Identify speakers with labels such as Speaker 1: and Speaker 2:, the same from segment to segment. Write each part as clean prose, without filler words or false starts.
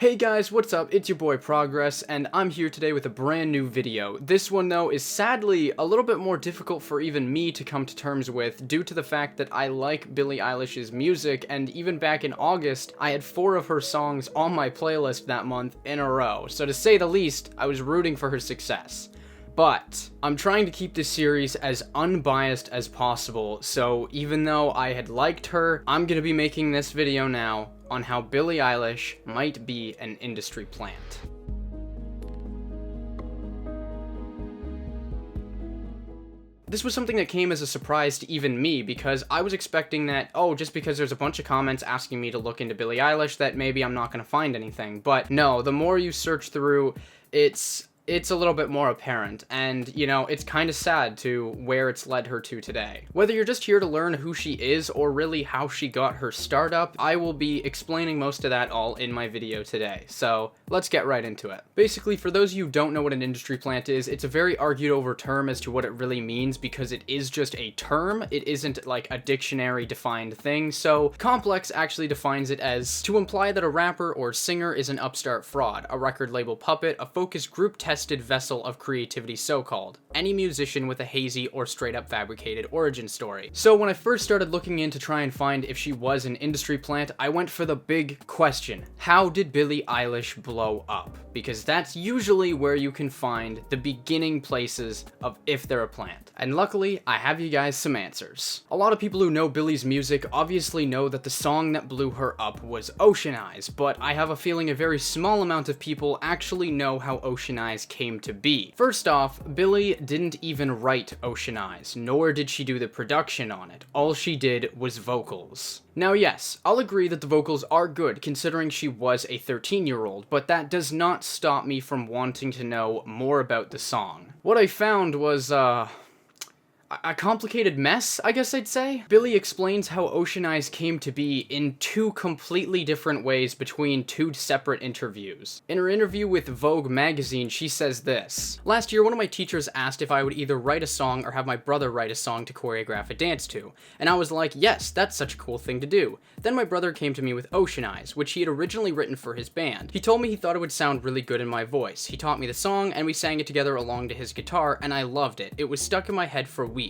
Speaker 1: Hey guys, what's up? It's your boy Progress, and I'm here today with a brand new video. This one, though, is sadly a little bit more difficult for even me to come to terms with due to the fact that I like Billie Eilish's music, and even back in August, I had 4 of her songs on my playlist that month in a row. So to say the least, I was rooting for her success. But I'm trying to keep this series as unbiased as possible, so even though I had liked her, I'm gonna be making this video now on how Billie Eilish might be an industry plant. This was something that came as a surprise to even me, because I was expecting that, oh, just because there's a bunch of comments asking me to look into Billie Eilish, that maybe I'm not gonna find anything. But no, the more you search through, it's a little bit more apparent, and, you know, it's kind of sad to where it's led her to today. Whether you're just here to learn who she is, or really how she got her startup, I will be explaining most of that all in my video today, so let's get right into it. Basically, for those of you who don't know what an industry plant is, it's a very argued over term as to what it really means, because it is just a term, it isn't like a dictionary defined thing, so Complex actually defines it as to imply that a rapper or singer is an upstart fraud, a record label puppet, a focus group tested vessel of creativity so-called, any musician with a hazy or straight up fabricated origin story. So when I first started looking in to try and find if she was an industry plant, I went for the big question: how did Billie Eilish blow up? Because that's usually where you can find the beginning places of if they're a plant. And luckily, I have you guys some answers. A lot of people who know Billie's music obviously know that the song that blew her up was Ocean Eyes, but I have a feeling a very small amount of people actually know how Ocean Eyes came to be. First off, Billie didn't even write Ocean Eyes, nor did she do the production on it. All she did was vocals. Now yes, I'll agree that the vocals are good considering she was a 13-year-old, but that does not stop me from wanting to know more about the song. What I found was, a complicated mess, I guess I'd say. Billie explains how Ocean Eyes came to be in 2 completely different ways between 2 separate interviews. In her interview with Vogue magazine, she says this: "Last year, one of my teachers asked if I would either write a song or have my brother write a song to choreograph a dance to, and I was like, yes, that's such a cool thing to do. Then my brother came to me with Ocean Eyes, which he had originally written for his band. He told me he thought it would sound really good in my voice. He taught me the song, and we sang it together along to his guitar, and I loved it. It was stuck in my head for weeks.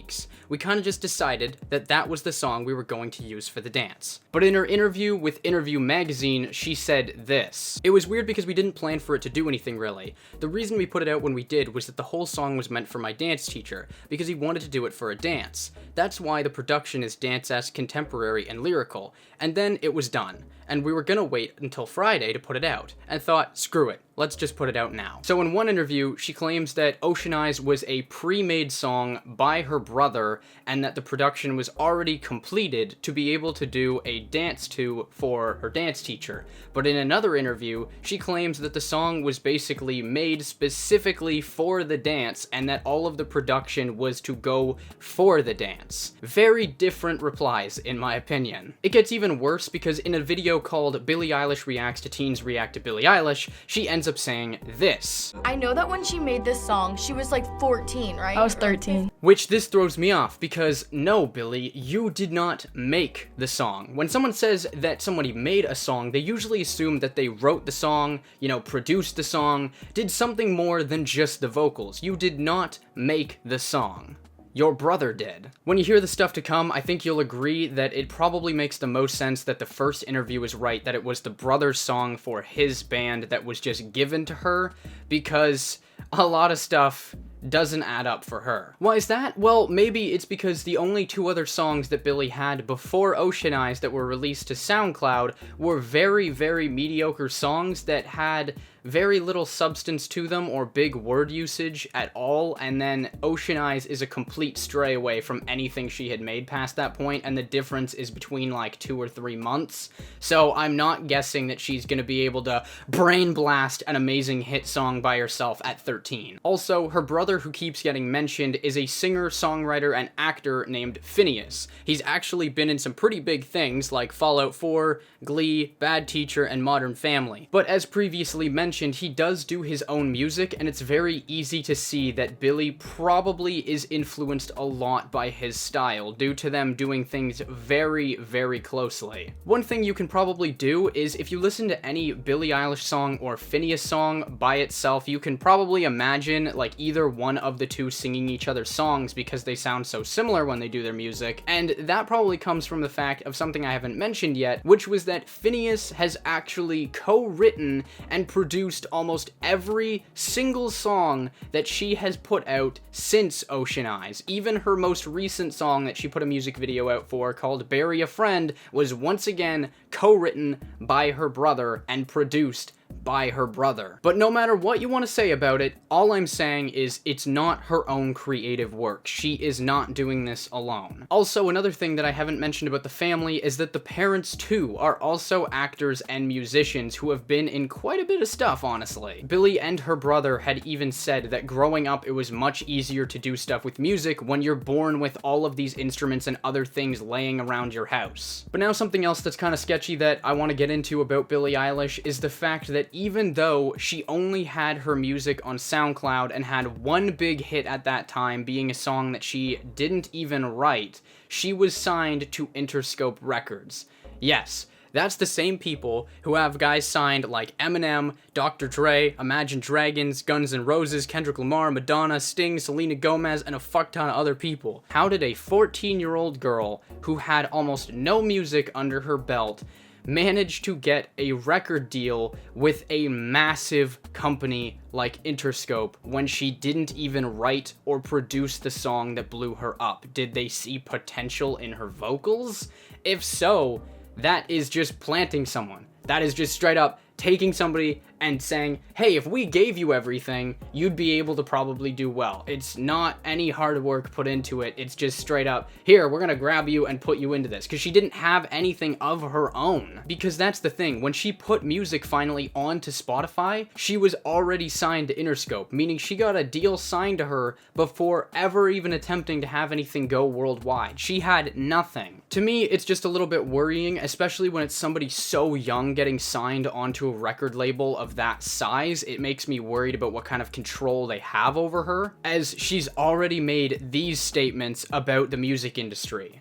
Speaker 1: We kind of just decided that that was the song we were going to use for the dance." But in her interview with Interview magazine, she said this: "It was weird because we didn't plan for it to do anything really. The reason we put it out when we did was that the whole song was meant for my dance teacher, because he wanted to do it for a dance. That's why the production is dance-esque, contemporary, and lyrical. And then it was done. And we were gonna wait until Friday to put it out, and thought, screw it, let's just put it out now." So in one interview, she claims that Ocean Eyes was a pre-made song by her brother, and that the production was already completed to be able to do a dance to for her dance teacher. But in another interview, she claims that the song was basically made specifically for the dance, and that all of the production was to go for the dance. Very different replies, in my opinion. It gets even worse because in a video called Billie Eilish Reacts to Teens React to Billie Eilish, she ends up saying this:
Speaker 2: "I know that when she made this song, she was like 14, right?
Speaker 3: I was 13.
Speaker 1: Which this throws me off, because no, Billie, you did not make the song. When someone says that somebody made a song, they usually assume that they wrote the song, you know, produced the song, did something more than just the vocals. You did not make the song. Your brother did." When you hear the stuff to come, I think you'll agree that it probably makes the most sense that the first interview is right, that it was the brother's song for his band that was just given to her, because a lot of stuff doesn't add up for her. Why is that? Well, maybe it's because the only 2 other songs that Billie had before Ocean Eyes that were released to SoundCloud were very, very mediocre songs that had very little substance to them or big word usage at all, and then Ocean Eyes is a complete stray away from anything she had made past that point, and the difference is between like 2 or 3 months. So I'm not guessing that she's gonna be able to brain blast an amazing hit song by herself at 13. Also, her brother, who keeps getting mentioned, is a singer, songwriter, and actor named Phineas. He's actually been in some pretty big things like Fallout 4, Glee, Bad Teacher, and Modern Family. But as previously mentioned, mentioned, he does do his own music, and it's very easy to see that Billie probably is influenced a lot by his style, due to them doing things very, very closely. One thing you can probably do is, if you listen to any Billie Eilish song or Phineas song by itself, you can probably imagine, like, either one of the two singing each other's songs because they sound so similar when they do their music, and that probably comes from the fact of something I haven't mentioned yet, which was that Phineas has actually co-written and produced almost every single song that she has put out since Ocean Eyes. Even her most recent song that she put a music video out for, called Bury a Friend, was once again co-written by her brother and produced by her brother. But no matter what you want to say about it, all I'm saying is it's not her own creative work. She is not doing this alone. Also, another thing that I haven't mentioned about the family is that the parents too are also actors and musicians who have been in quite a bit of stuff, honestly. Billie and her brother had even said that growing up it was much easier to do stuff with music when you're born with all of these instruments and other things laying around your house. But now something else that's kind of sketchy that I want to get into about Billie Eilish is the fact that even though she only had her music on SoundCloud and had one big hit at that time, being a song that she didn't even write, she was signed to Interscope Records. Yes, that's the same people who have guys signed like Eminem, Dr. Dre, Imagine Dragons, Guns N' Roses, Kendrick Lamar, Madonna, Sting, Selena Gomez, and a fuck ton of other people. How did a 14-year-old girl who had almost no music under her belt managed to get a record deal with a massive company like Interscope when she didn't even write or produce the song that blew her up? Did they see potential in her vocals? If so, that is just planting someone. That is just straight up taking somebody and saying, hey, if we gave you everything, you'd be able to probably do well. It's not any hard work put into it. It's just straight up, here, we're gonna grab you and put you into this. Because she didn't have anything of her own. Because that's the thing, when she put music finally onto Spotify, she was already signed to Interscope, meaning she got a deal signed to her before ever even attempting to have anything go worldwide. She had nothing. To me, it's just a little bit worrying, especially when it's somebody so young getting signed onto a record label of that size. It makes me worried about what kind of control they have over her, as she's already made these statements about the music industry.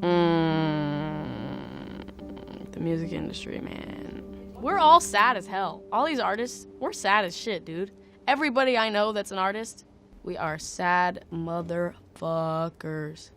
Speaker 3: The music industry, man. We're all sad as hell. All these artists, we're sad as shit, dude. Everybody I know that's an artist, we are sad motherfuckers.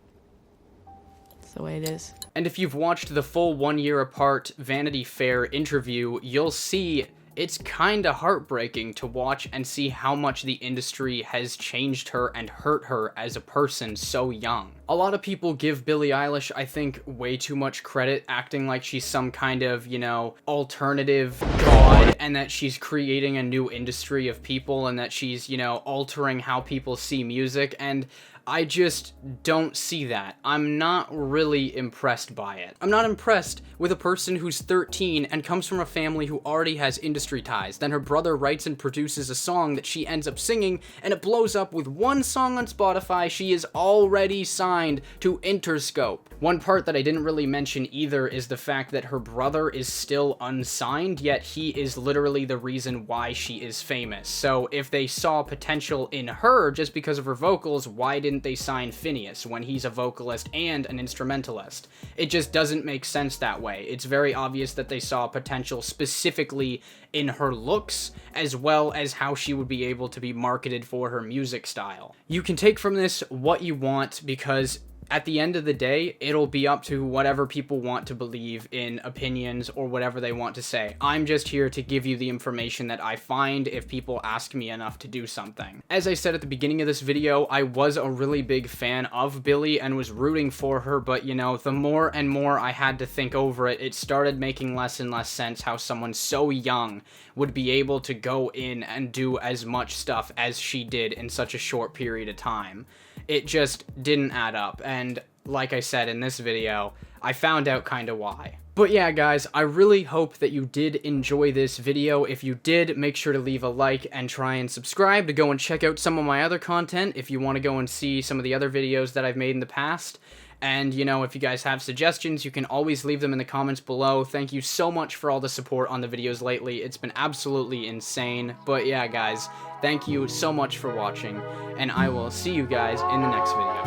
Speaker 3: That's the way it is.
Speaker 1: And if you've watched the full 1 year apart Vanity Fair interview, you'll see it's kinda heartbreaking to watch and see how much the industry has changed her and hurt her as a person so young. A lot of people give Billie Eilish, I think, way too much credit, acting like she's some kind of, you know, alternative god, and that she's creating a new industry of people, and that she's, you know, altering how people see music, and I just don't see that. I'm not really impressed by it. I'm not impressed with a person who's 13 and comes from a family who already has industry ties. Then her brother writes and produces a song that she ends up singing, and it blows up with one song on Spotify. She is already signed to Interscope. One part that I didn't really mention either is the fact that her brother is still unsigned, yet he is literally the reason why she is famous. So if they saw potential in her just because of her vocals, why didn't they sign Phineas when he's a vocalist and an instrumentalist? It just doesn't make sense that way. It's very obvious that they saw potential specifically in her looks, as well as how she would be able to be marketed for her music style. You can take from this what you want, because at the end of the day, it'll be up to whatever people want to believe in opinions or whatever they want to say. I'm just here to give you the information that I find if people ask me enough to do something. As I said at the beginning of this video, I was a really big fan of Billie and was rooting for her, but you know, the more and more I had to think over it, it started making less and less sense how someone so young would be able to go in and do as much stuff as she did in such a short period of time. It just didn't add up, and like I said in this video, I found out kinda why. But yeah, guys, I really hope that you did enjoy this video. If you did, make sure to leave a like and try and subscribe to go and check out some of my other content if you want to go and see some of the other videos that I've made in the past. And, you know, if you guys have suggestions, you can always leave them in the comments below. Thank you so much for all the support on the videos lately. It's been absolutely insane. But yeah, guys, thank you so much for watching, and I will see you guys in the next video.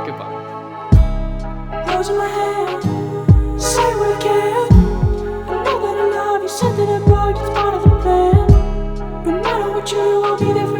Speaker 1: Goodbye.
Speaker 4: Closing my hand, say what I can. I know that I love you, said that I broke, it's part of the plan. No matter what you do, I'll be there for